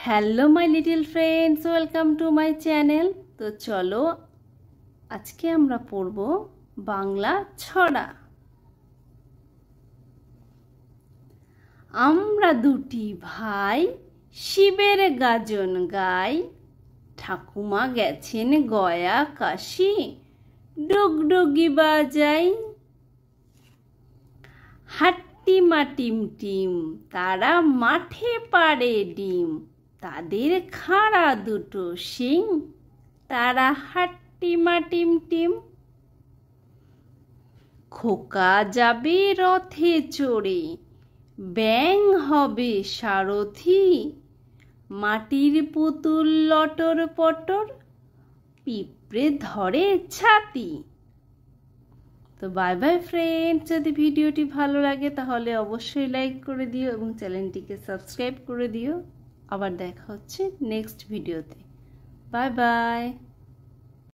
Hello my little friends, welcome to my channel. তো চলো আজকে আমরা পড়ব বাংলা ছড়া। আমরা দুটি ভাই শিবের গাজন গাই, ঠাকুমা গেছেন গয়া কাশি, ডুগডুগি বাজাই। হাট্টিমা টিম টিম তারা মাঠে পাড়ে ডিম, তাদের খাড়া দুটো শিং, তারা হাট্টিমা টিম টিম। খোকা যাবে রথে চড়ে, ব্যাঙ হবে সারথি, মাটির পুতুল লটর পটর, পিঁপড়ে ধরে ছাতি। তো বাই বাই ফ্রেন্ডস, যদি ভিডিওটি ভালো লাগে তাহলে অবশ্যই লাইক করে দিও এবং চ্যানেলটিকে সাবস্ক্রাইব করে দিও। আবার দেখা হচ্ছে নেক্সট ভিডিওতে। Bye bye.